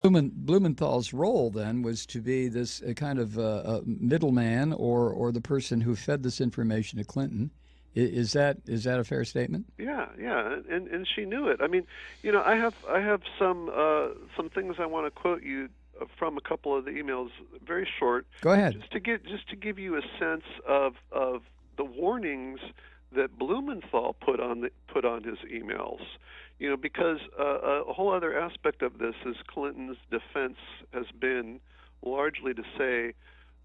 Blumenthal's role then was to be this kind of middleman or the person who fed this information to Clinton. Is that a fair statement? Yeah, yeah, and she knew it. I mean, I have some things I want to quote you from a couple of the emails, very short, Go ahead. just to give you a sense of the warnings that Blumenthal put on his emails. Because a whole other aspect of this is Clinton's defense has been largely to say,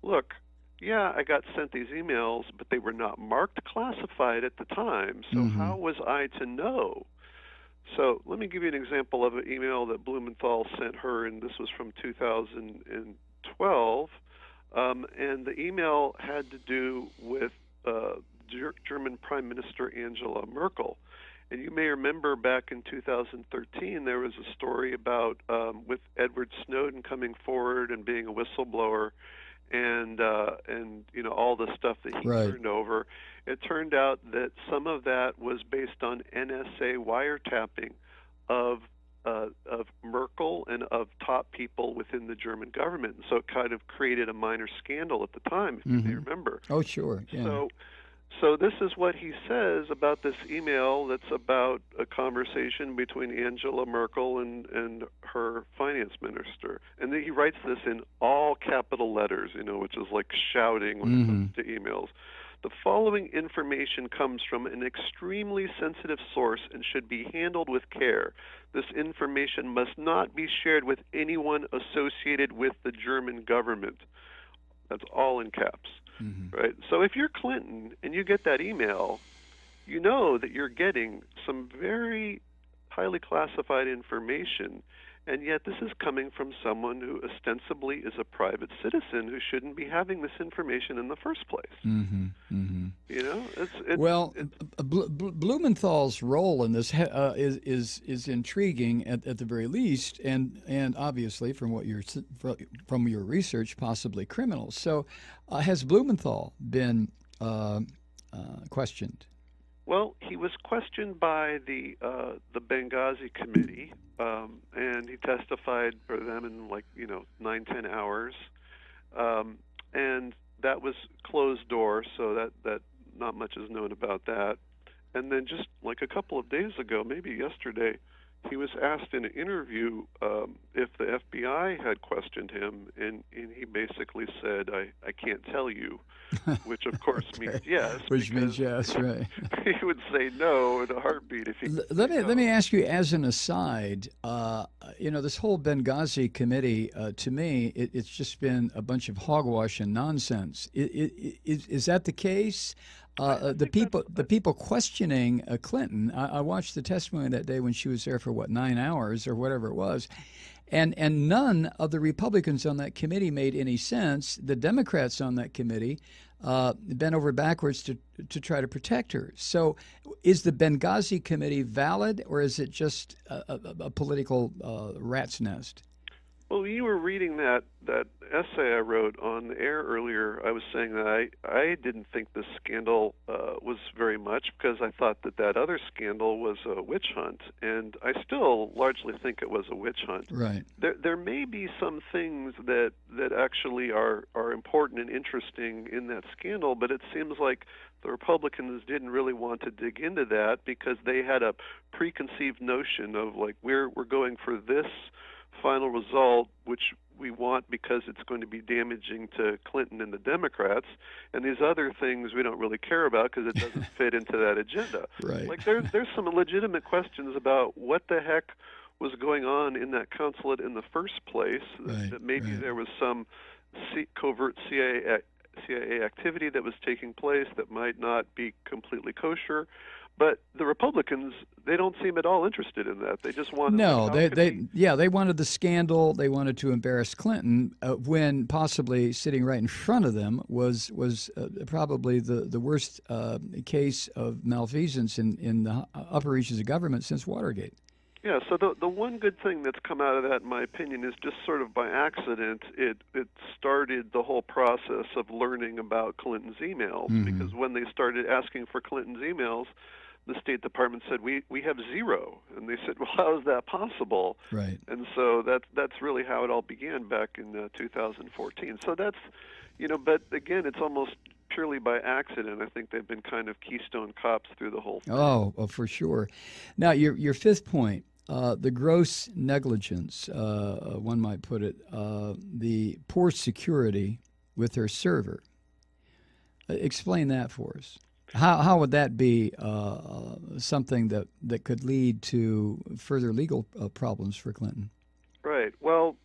look, yeah, I got sent these emails, but they were not marked classified at the time, so Mm-hmm. how was I to know? So let me give you an example of an email that Blumenthal sent her, and this was from 2012. And the email had to do with German Prime Minister Angela Merkel. And you may remember back in 2013, there was a story about with Edward Snowden coming forward and being a whistleblower, and all the stuff that he Right. turned over. It turned out that some of that was based on NSA wiretapping of Merkel and of top people within the German government. And so it kind of created a minor scandal at the time, if you may Mm-hmm. remember. Oh, sure. Yeah. So this is what he says about this email that's about a conversation between Angela Merkel and her finance minister. And then he writes this in all capital letters, which is like shouting when it comes to emails. The following information comes from an extremely sensitive source and should be handled with care. This information must not be shared with anyone associated with the German government. That's all in caps. Mm-hmm. Right? So if you're Clinton and you get that email, you know that you're getting some very highly classified information, and yet this is coming from someone who ostensibly is a private citizen who shouldn't be having this information in the first place. Mm-hmm. Mm-hmm. Well, It's Blumenthal's role in this is intriguing at the very least, and obviously from your research, possibly criminal. So, has Blumenthal been questioned? Well, he was questioned by the Benghazi Committee, and he testified for them in 9-10 hours, and that was closed door, so that not much is known about that. And then just like a couple of days ago, maybe yesterday, he was asked in an interview if the FBI had questioned him, and he basically said, I can't tell you, which of course Okay. means yes, Which means yes, right? he would say no in a heartbeat if he could Let say me let no. me ask you as an aside. This whole Benghazi committee, to me, it's just been a bunch of hogwash and nonsense. Is that the case? I The think that's people questioning Clinton. I watched the testimony that day when she was there for 9 hours or whatever it was, and none of the Republicans on that committee made any sense. The Democrats on that committee bent over backwards to try to protect her. So, is the Benghazi committee valid, or is it just a political rat's nest? Well, you were reading that essay I wrote on the air earlier. I was saying that I didn't think this scandal was very much because I thought that other scandal was a witch hunt, and I still largely think it was a witch hunt. Right. There may be some things that actually are important and interesting in that scandal, but it seems like the Republicans didn't really want to dig into that because they had a preconceived notion of we're going for this final result, which we want because it's going to be damaging to Clinton and the Democrats, and these other things we don't really care about because it doesn't fit into that agenda. Right. There's some legitimate questions about what the heck was going on in that consulate in the first place. Right. That maybe Right. there was some covert CIA activity that was taking place that might not be completely kosher. But the Republicans, they don't seem at all interested in that. They just want to, No, how could we? they wanted the scandal. They wanted to embarrass Clinton when possibly sitting right in front of them was probably the worst case of malfeasance in the upper reaches of government since Watergate. Yeah, so the one good thing that's come out of that, in my opinion, is just sort of by accident, it started the whole process of learning about Clinton's emails, because when they started asking for Clinton's emails, the State Department said we have zero, and they said, well, how is that possible? Right. And so that's really how it all began back in 2014. So that's, but again, it's almost purely by accident. I think they've been kind of keystone cops through the whole thing. Oh, for sure. Now, your fifth point, the gross negligence, one might put it, the poor security with her server. Explain that for us. How would that be something that could lead to further legal problems for Clinton? Right. Well,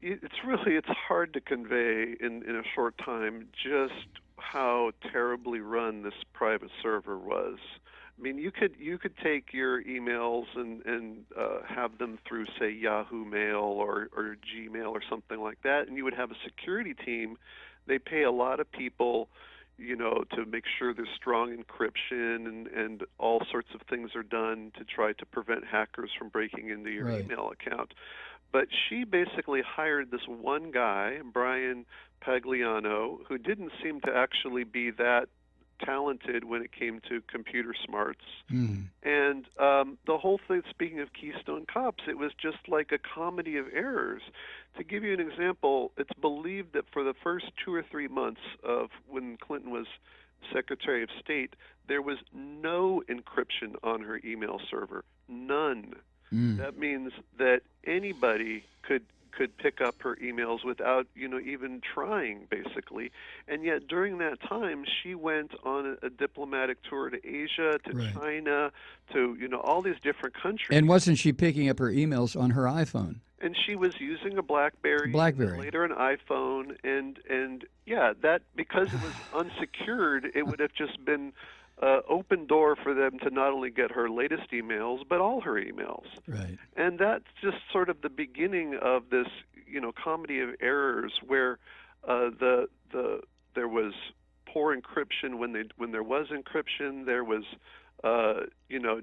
it's hard to convey in a short time just how terribly run this private server was. I mean, you could take your emails and have them through, say, Yahoo Mail or Gmail or something like that, and you would have a security team. They pay a lot of people, to make sure there's strong encryption and all sorts of things are done to try to prevent hackers from breaking into your Right. email account. But she basically hired this one guy, Brian Pagliano, who didn't seem to actually be that talented when it came to computer smarts. And the whole thing, speaking of Keystone Cops, it was just like a comedy of errors. To give you an example, it's believed that for the first 2 or 3 months of when Clinton was Secretary of State, there was no encryption on her email server. None. That means that anybody could pick up her emails without even trying, basically. And yet during that time she went on a diplomatic tour to Asia, to Right. China, to all these different countries. And wasn't she picking up her emails on her iPhone? And she was using a BlackBerry, BlackBerry. and later an iPhone, and yeah, that because it was unsecured, it would have just been open door for them to not only get her latest emails, but all her emails. Right. And that's just sort of the beginning of this, comedy of errors where there was poor encryption when there was encryption. There was,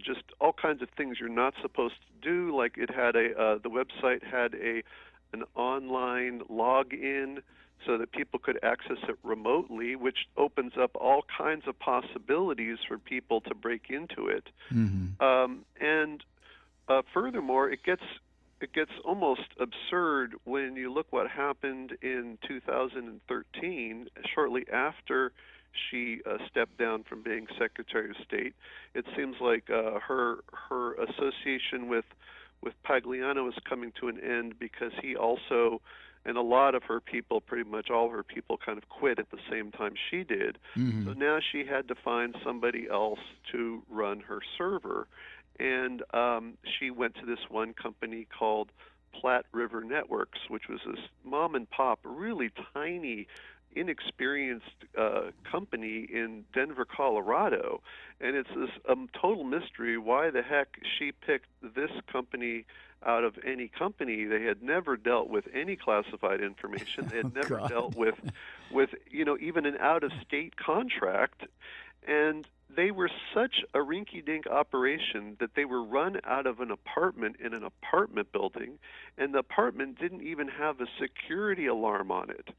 just all kinds of things you're not supposed to do. Like it had the website had an online login so that people could access it remotely, which opens up all kinds of possibilities for people to break into it. And furthermore, it gets almost absurd when you look what happened in 2013, shortly after she stepped down from being Secretary of State. It seems like her association with Pagliano is coming to an end because he also, and a lot of her people, pretty much all of her people, kind of quit at the same time she did. So now she had to find somebody else to run her server. And she went to this one company called Platte River Networks, which was this mom and pop, really tiny, inexperienced company in Denver, Colorado. And it's this total mystery why the heck she picked this company out of any company. They had never dealt with any classified information. They had never dealt with even an out-of-state contract. And they were such a rinky-dink operation that they were run out of an apartment in an apartment building, and the apartment didn't even have a security alarm on it.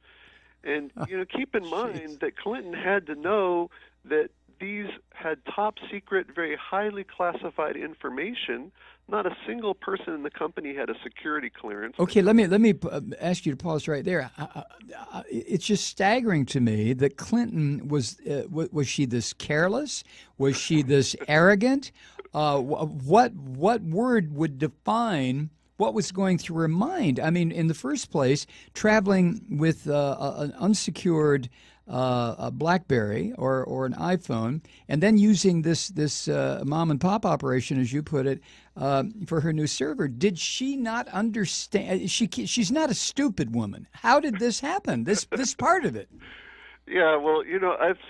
And keep in mind that Clinton had to know that these had top secret, very highly classified information. Not a single person in the company had a security clearance. Okay, let me ask you to pause right there. It's just staggering to me that Clinton was she this careless? Was she this arrogant? What word would define what was going through her mind? I mean, in the first place, traveling with an unsecured a BlackBerry or an iPhone, and then using this mom and pop operation, as you put it, for her new server. Did she not understand? She's not a stupid woman. How did this happen? This part of it. Yeah, well,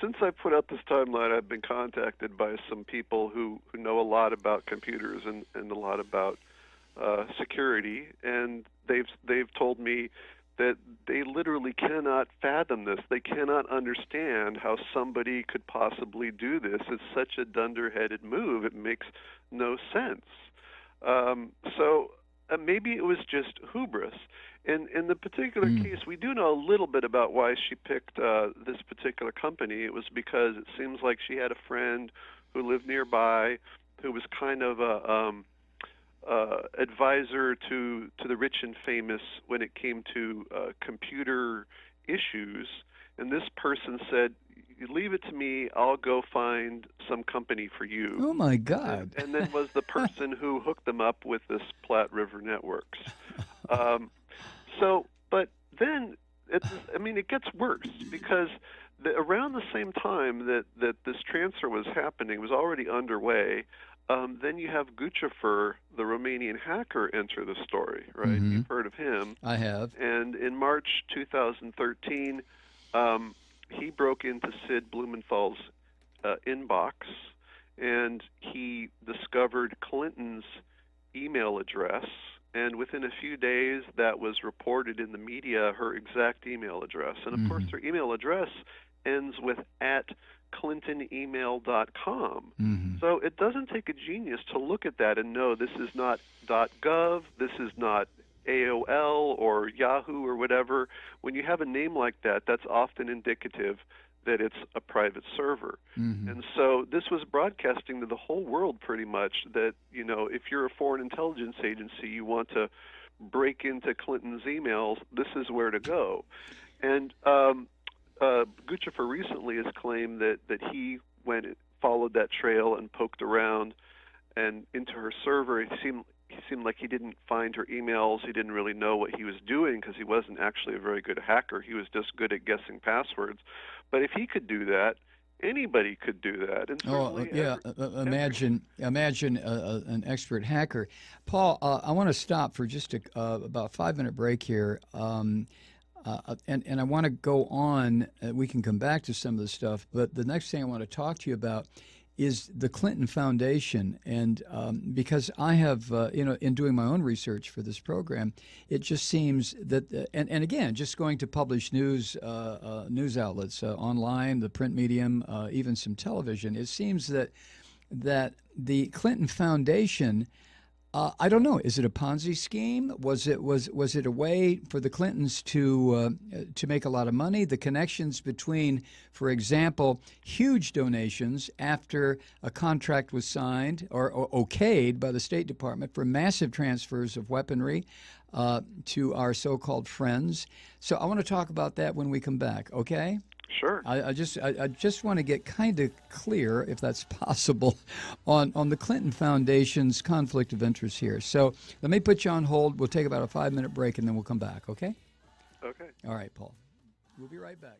since I put out this timeline, I've been contacted by some people who know a lot about computers and a lot about security, and they've told me that they literally cannot fathom this. They cannot understand how somebody could possibly do this. It's such a dunderheaded move. It makes no sense. So maybe it was just hubris. In the particular case, we do know a little bit about why she picked this particular company. It was because it seems like she had a friend who lived nearby, who was kind of a advisor to the rich and famous when it came to computer issues. And this person said, "You leave it to me. I'll go find some company for you." Oh my God! And then was the person who hooked them up with this Platte River Networks. But then it gets worse, because around the same time that this transfer was happening, was already underway. Then you have Guccifer, the Romanian hacker, enter the story, right? Mm-hmm. You've heard of him. I have. And in March 2013, he broke into Sid Blumenthal's inbox, and he discovered Clinton's email address. And within a few days, that was reported in the media, her exact email address. And, of course, her email address ends with @clintonemail.com. So it doesn't take a genius to look at that and know this is not .gov, this is not AOL or Yahoo or whatever. When you have a name like that, that's often indicative that it's a private server. And so this was broadcasting to the whole world pretty much that, if you're a foreign intelligence agency, you want to break into Clinton's emails, this is where to go. And Guccifer recently has claimed that he followed that trail and poked around and into her server. He seemed like he didn't find her emails. He didn't really know what he was doing, because he wasn't actually a very good hacker. He was just good at guessing passwords. But if he could do that, anybody could do that. And imagine an expert hacker. Paul, I want to stop for just about 5-minute break here. And I want to go on. We can come back to some of the stuff, but the next thing I want to talk to you about is the Clinton Foundation. And because I have, in doing my own research for this program, it just seems that, and again, just going to published news outlets, online, the print medium, even some television, it seems that the Clinton Foundation, I don't know. Is it a Ponzi scheme? Was it a way for the Clintons to make a lot of money? The connections between, for example, huge donations after a contract was signed or okayed by the State Department for massive transfers of weaponry to our so-called friends. So I want to talk about that when we come back. Okay? Sure. I just want to get kind of clear, if that's possible, on the Clinton Foundation's conflict of interest here. So let me put you on hold. We'll take about a 5-minute break, and then we'll come back, okay? Okay. All right, Paul. We'll be right back.